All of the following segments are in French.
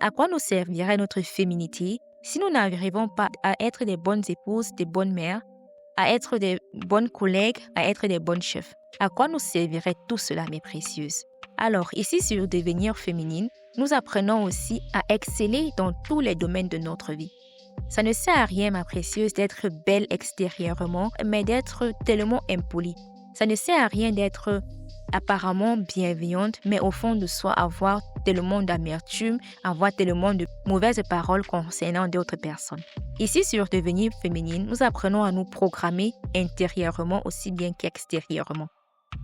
À quoi nous servirait notre féminité si nous n'arrivons pas à être des bonnes épouses, des bonnes mères, à être des bonnes collègues, à être des bonnes chefs? À quoi nous servirait tout cela, mes précieuses? Alors, ici sur Devenir féminine, nous apprenons aussi à exceller dans tous les domaines de notre vie. Ça ne sert à rien, ma précieuse, d'être belle extérieurement, mais d'être tellement impolie. Ça ne sert à rien d'être apparemment bienveillante, mais au fond de soi, avoir tellement d'amertume, avoir tellement de mauvaises paroles concernant d'autres personnes. Ici, sur Devenir féminine, nous apprenons à nous programmer intérieurement aussi bien qu'extérieurement.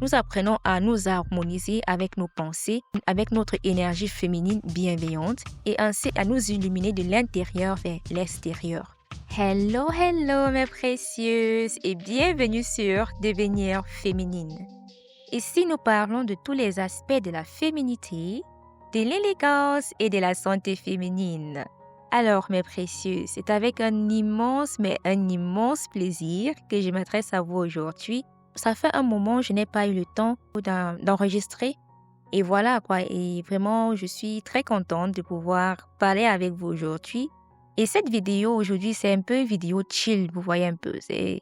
Nous apprenons à nous harmoniser avec nos pensées, avec notre énergie féminine bienveillante et ainsi à nous illuminer de l'intérieur vers l'extérieur. Hello, hello mes précieuses et bienvenue sur Devenir féminine. Ici, nous parlons de tous les aspects de la féminité, de l'élégance et de la santé féminine. Alors, mes précieuses, c'est avec un immense plaisir que je m'adresse à vous aujourd'hui. Ça fait un moment, je n'ai pas eu le temps d'enregistrer. Et voilà quoi, et vraiment, je suis très contente de pouvoir parler avec vous aujourd'hui. Et cette vidéo aujourd'hui, c'est un peu une vidéo chill, vous voyez un peu. C'est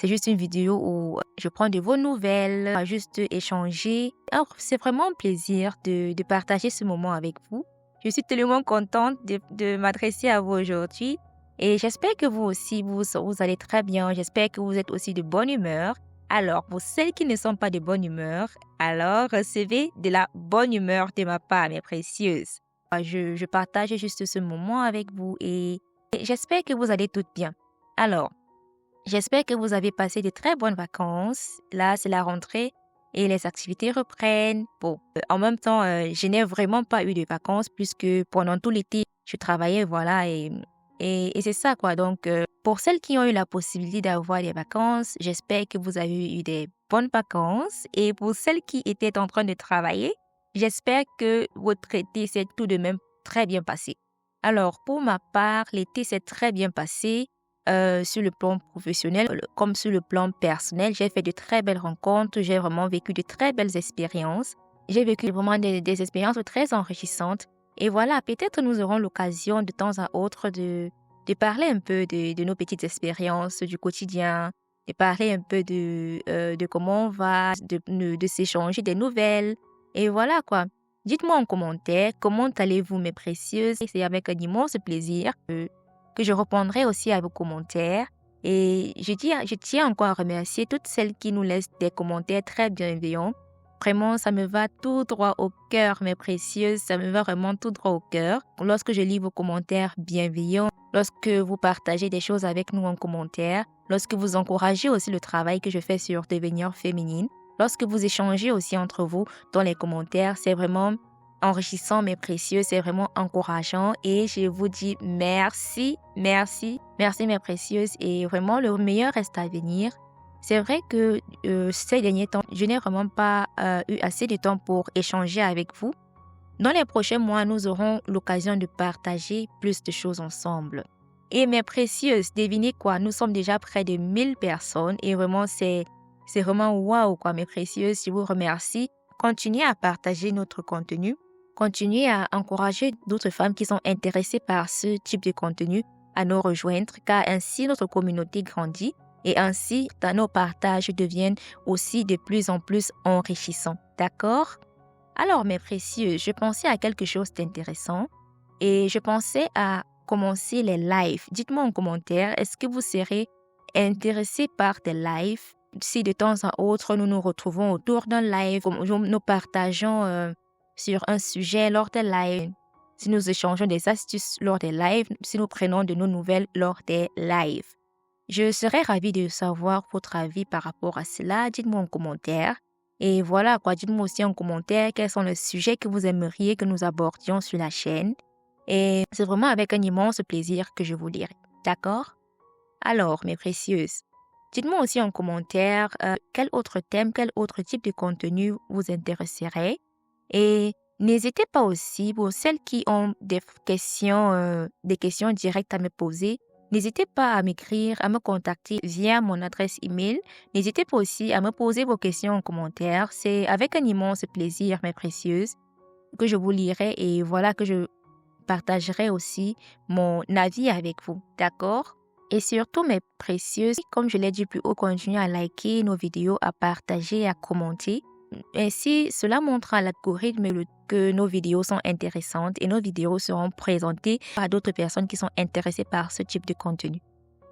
juste une vidéo où je prends de vos nouvelles, on va juste échanger. Alors, c'est vraiment un plaisir de partager ce moment avec vous. Je suis tellement contente de m'adresser à vous aujourd'hui. Et j'espère que vous aussi, vous allez très bien. J'espère que vous êtes aussi de bonne humeur. Alors, pour celles qui ne sont pas de bonne humeur, alors recevez de la bonne humeur de ma part, mes précieuses. Je partage juste ce moment avec vous et j'espère que vous allez toutes bien. Alors, j'espère que vous avez passé de très bonnes vacances. Là, c'est la rentrée et les activités reprennent. Bon, en même temps, je n'ai vraiment pas eu de vacances puisque pendant tout l'été, je travaillais, voilà, et c'est ça, quoi. Donc, pour celles qui ont eu la possibilité d'avoir des vacances, j'espère que vous avez eu des bonnes vacances. Et pour celles qui étaient en train de travailler, j'espère que votre été s'est tout de même très bien passé. Alors, pour ma part, l'été s'est très bien passé. Sur le plan professionnel comme sur le plan personnel, j'ai fait de très belles rencontres, j'ai vraiment vécu de très belles expériences. J'ai vécu vraiment des expériences très enrichissantes. Et voilà, peut-être nous aurons l'occasion de temps à autre de parler un peu de nos petites expériences du quotidien, de parler un peu de comment on va, de s'échanger des nouvelles. Et voilà quoi. Dites-moi en commentaire comment allez-vous mes précieuses. C'est avec un immense plaisir que je répondrai aussi à vos commentaires. Et je tiens encore à remercier toutes celles qui nous laissent des commentaires très bienveillants. Vraiment, ça me va tout droit au cœur, mes précieuses. Ça me va vraiment tout droit au cœur. Lorsque je lis vos commentaires bienveillants, lorsque vous partagez des choses avec nous en commentaire, lorsque vous encouragez aussi le travail que je fais sur Devenir féminine, lorsque vous échangez aussi entre vous dans les commentaires, c'est vraiment enrichissant, mes précieux, c'est vraiment encourageant et je vous dis merci, merci, merci mes précieuses et vraiment le meilleur reste à venir. C'est vrai que ces derniers temps, je n'ai vraiment pas eu assez de temps pour échanger avec vous. Dans les prochains mois, nous aurons l'occasion de partager plus de choses ensemble. Et mes précieuses, devinez quoi, nous sommes déjà près de 1000 personnes et vraiment c'est vraiment waouh quoi mes précieuses, je vous remercie. Continuez à partager notre contenu. Continuez à encourager d'autres femmes qui sont intéressées par ce type de contenu à nous rejoindre car ainsi notre communauté grandit et ainsi nos partages deviennent aussi de plus en plus enrichissants. D'accord? Alors mes précieux, je pensais à quelque chose d'intéressant et je pensais à commencer les lives. Dites-moi en commentaire, est-ce que vous serez intéressés par des lives? Si de temps à autre nous nous retrouvons autour d'un live, nous partageons sur un sujet lors des lives, si nous échangeons des astuces lors des lives, si nous prenons de nos nouvelles lors des lives. Je serais ravie de savoir votre avis par rapport à cela. Dites-moi en commentaire. Et voilà quoi, dites-moi aussi en commentaire quels sont les sujets que vous aimeriez que nous abordions sur la chaîne. Et c'est vraiment avec un immense plaisir que je vous lirai. D'accord? Alors, mes précieuses, dites-moi aussi en commentaire quel autre thème, quel autre type de contenu vous intéresserait. Et n'hésitez pas aussi, pour celles qui ont des questions directes à me poser, n'hésitez pas à m'écrire, à me contacter via mon adresse email. N'hésitez pas aussi à me poser vos questions en commentaire. C'est avec un immense plaisir, mes précieuses, que je vous lirai et voilà que je partagerai aussi mon avis avec vous, d'accord? Et surtout, mes précieuses, comme je l'ai dit plus haut, continuez à liker nos vidéos, à partager, à commenter. Ainsi, cela montre à l'algorithme que nos vidéos sont intéressantes et nos vidéos seront présentées à d'autres personnes qui sont intéressées par ce type de contenu.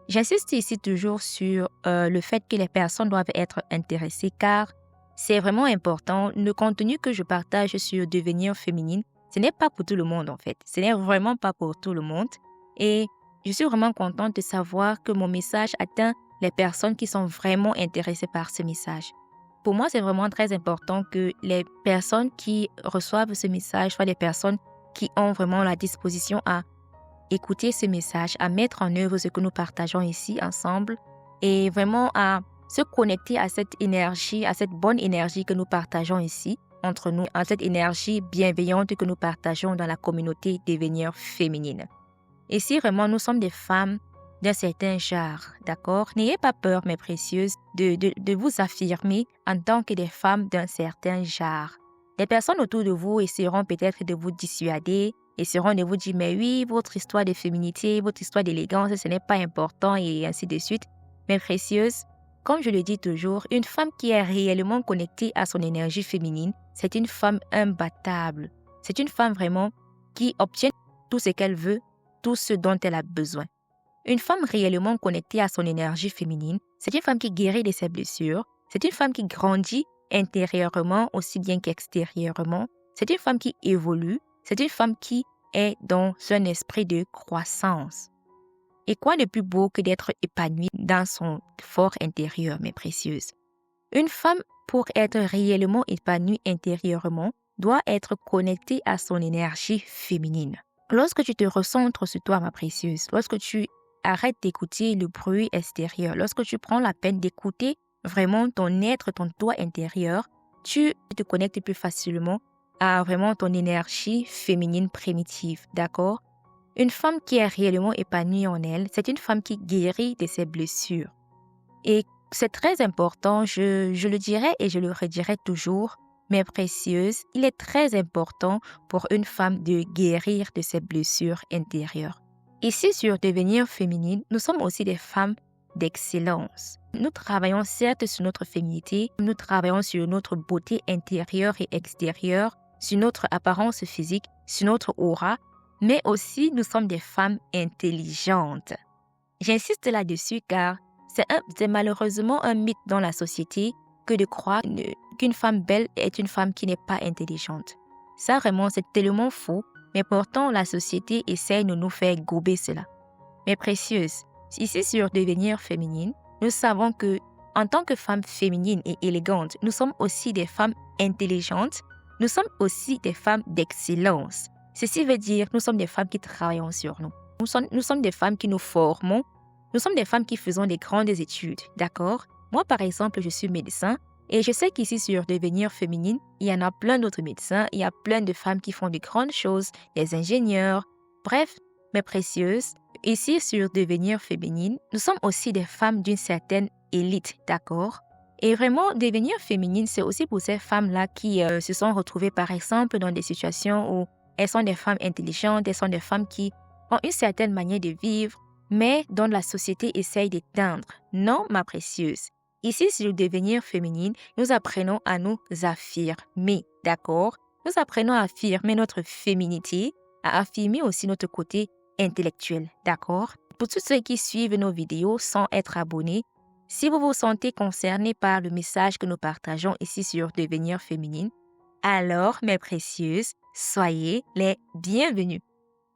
J'insiste ici toujours sur le fait que les personnes doivent être intéressées car c'est vraiment important. Le contenu que je partage sur devenir féminine, ce n'est pas pour tout le monde en fait. Ce n'est vraiment pas pour tout le monde. Et je suis vraiment contente de savoir que mon message atteint les personnes qui sont vraiment intéressées par ce message. Pour moi, c'est vraiment très important que les personnes qui reçoivent ce message soient des personnes qui ont vraiment la disposition à écouter ce message, à mettre en œuvre ce que nous partageons ici ensemble et vraiment à se connecter à cette énergie, à cette bonne énergie que nous partageons ici entre nous, à cette énergie bienveillante que nous partageons dans la communauté Devenir Féminine. Et si vraiment nous sommes des femmes d'un certain genre, d'accord? N'ayez pas peur, mes précieuses, de vous affirmer en tant que des femmes d'un certain genre. Les personnes autour de vous essaieront peut-être de vous dissuader, essaieront de vous dire, mais oui, votre histoire de féminité, votre histoire d'élégance, ce n'est pas important et ainsi de suite. Mes précieuses, comme je le dis toujours, une femme qui est réellement connectée à son énergie féminine, c'est une femme imbattable. C'est une femme vraiment qui obtient tout ce qu'elle veut, tout ce dont elle a besoin. Une femme réellement connectée à son énergie féminine, c'est une femme qui guérit de ses blessures, c'est une femme qui grandit intérieurement aussi bien qu'extérieurement, c'est une femme qui évolue, c'est une femme qui est dans un esprit de croissance. Et quoi de plus beau que d'être épanouie dans son fort intérieur, mes précieuses? Une femme, pour être réellement épanouie intérieurement, doit être connectée à son énergie féminine. Lorsque tu te recentres sur toi, ma précieuse, lorsque tu arrêtes d'écouter le bruit extérieur, lorsque tu prends la peine d'écouter vraiment ton être, ton toi intérieur, tu te connectes plus facilement à vraiment ton énergie féminine primitive, d'accord? Une femme qui est réellement épanouie en elle, c'est une femme qui guérit de ses blessures. Et c'est très important, je le dirai et je le redirai toujours, mes précieuses, il est très important pour une femme de guérir de ses blessures intérieures. Ici, sur Devenir Féminine, nous sommes aussi des femmes d'excellence. Nous travaillons certes sur notre féminité, nous travaillons sur notre beauté intérieure et extérieure, sur notre apparence physique, sur notre aura, mais aussi nous sommes des femmes intelligentes. J'insiste là-dessus car c'est malheureusement un mythe dans la société que de croire qu'une femme belle est une femme qui n'est pas intelligente. Ça vraiment, c'est tellement faux, mais pourtant la société essaie de nous faire gober cela. Mes précieuses, ici sur Devenir Féminine, nous savons que en tant que femmes féminines et élégantes, nous sommes aussi des femmes intelligentes, nous sommes aussi des femmes d'excellence. Ceci veut dire que nous sommes des femmes qui travaillons sur nous. Nous sommes des femmes qui nous formons. Nous sommes des femmes qui faisons des grandes études, d'accord? Moi, par exemple, je suis médecin et je sais qu'ici, sur Devenir Féminine, il y en a plein d'autres médecins. Il y a plein de femmes qui font de grandes choses, des ingénieurs. Bref, mes précieuses, ici, sur Devenir Féminine, nous sommes aussi des femmes d'une certaine élite, d'accord? Et vraiment, Devenir Féminine, c'est aussi pour ces femmes-là qui se sont retrouvées, par exemple, dans des situations où elles sont des femmes intelligentes, elles sont des femmes qui ont une certaine manière de vivre, mais dont la société essaye d'éteindre. Non, ma précieuse. Ici, sur Devenir Féminine, nous apprenons à nous affirmer, d'accord? Nous apprenons à affirmer notre féminité, à affirmer aussi notre côté intellectuel, d'accord? Pour tous ceux qui suivent nos vidéos sans être abonnés, si vous vous sentez concerné par le message que nous partageons ici sur Devenir Féminine, alors, mes précieuses, soyez les bienvenus.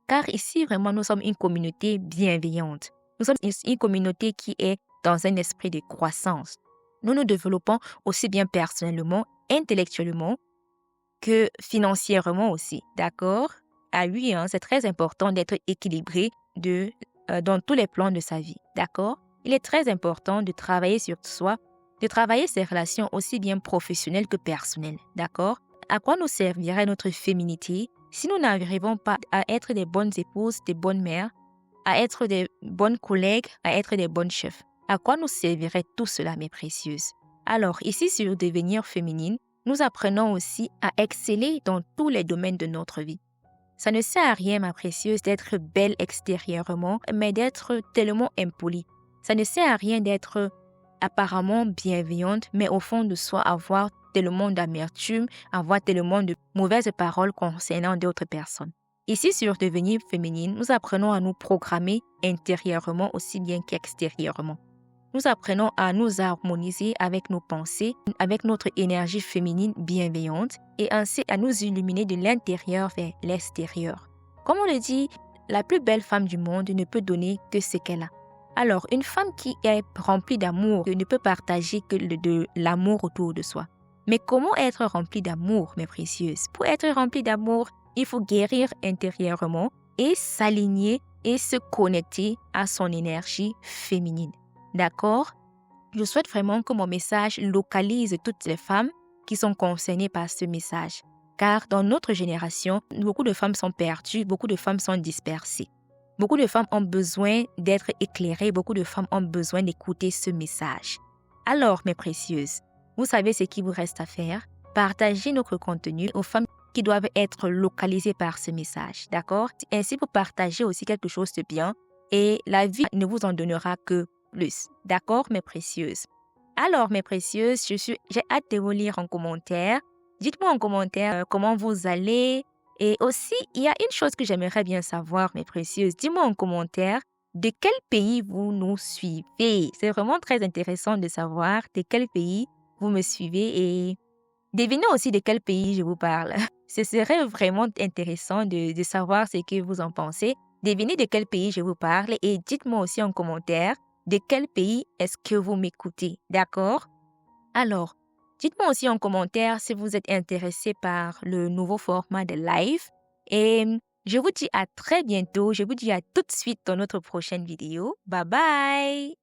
Car ici, vraiment, nous sommes une communauté bienveillante. Nous sommes une communauté qui est dans un esprit de croissance. Nous nous développons aussi bien personnellement, intellectuellement, que financièrement aussi, d'accord? Ah oui, c'est très important d'être équilibré dans tous les plans de sa vie, d'accord? Il est très important de travailler sur soi, de travailler ses relations aussi bien professionnelles que personnelles, d'accord? À quoi nous servirait notre féminité si nous n'arrivons pas à être des bonnes épouses, des bonnes mères, à être des bonnes collègues, à être des bonnes chefs? À quoi nous servirait tout cela, mes précieuses? Alors, ici sur Devenir Féminine, nous apprenons aussi à exceller dans tous les domaines de notre vie. Ça ne sert à rien, ma précieuse, d'être belle extérieurement, mais d'être tellement impolie. Ça ne sert à rien d'être apparemment bienveillante, mais au fond de soi, avoir tellement d'amertume, avoir tellement de mauvaises paroles concernant d'autres personnes. Ici, sur Devenir féminine, nous apprenons à nous programmer intérieurement aussi bien qu'extérieurement. Nous apprenons à nous harmoniser avec nos pensées, avec notre énergie féminine bienveillante et ainsi à nous illuminer de l'intérieur vers l'extérieur. Comme on le dit, la plus belle femme du monde ne peut donner que ce qu'elle a. Alors, une femme qui est remplie d'amour ne peut partager que de l'amour autour de soi. Mais comment être remplie d'amour, mes précieuses? Pour être remplie d'amour, il faut guérir intérieurement et s'aligner et se connecter à son énergie féminine. D'accord? Je souhaite vraiment que mon message localise toutes les femmes qui sont concernées par ce message. Car dans notre génération, beaucoup de femmes sont perdues, beaucoup de femmes sont dispersées. Beaucoup de femmes ont besoin d'être éclairées, beaucoup de femmes ont besoin d'écouter ce message. Alors, mes précieuses, vous savez ce qu'il vous reste à faire? Partagez notre contenu aux femmes qui doivent être localisées par ce message, d'accord? Ainsi, vous partagez aussi quelque chose de bien et la vie ne vous en donnera que plus. D'accord, mes précieuses? Alors, mes précieuses, j'ai hâte de vous lire en commentaire. Dites-moi en commentaire comment vous allez. Et aussi, il y a une chose que j'aimerais bien savoir, mes précieuses. Dis-moi en commentaire de quel pays vous nous suivez. C'est vraiment très intéressant de savoir de quel pays vous me suivez et devinez aussi de quel pays je vous parle. Ce serait vraiment intéressant de savoir ce que vous en pensez. Devinez de quel pays je vous parle et dites-moi aussi en commentaire de quel pays est-ce que vous m'écoutez. D'accord? Alors, dites-moi aussi en commentaire si vous êtes intéressé par le nouveau format de live. Et je vous dis à très bientôt. Je vous dis à tout de suite dans notre prochaine vidéo. Bye bye!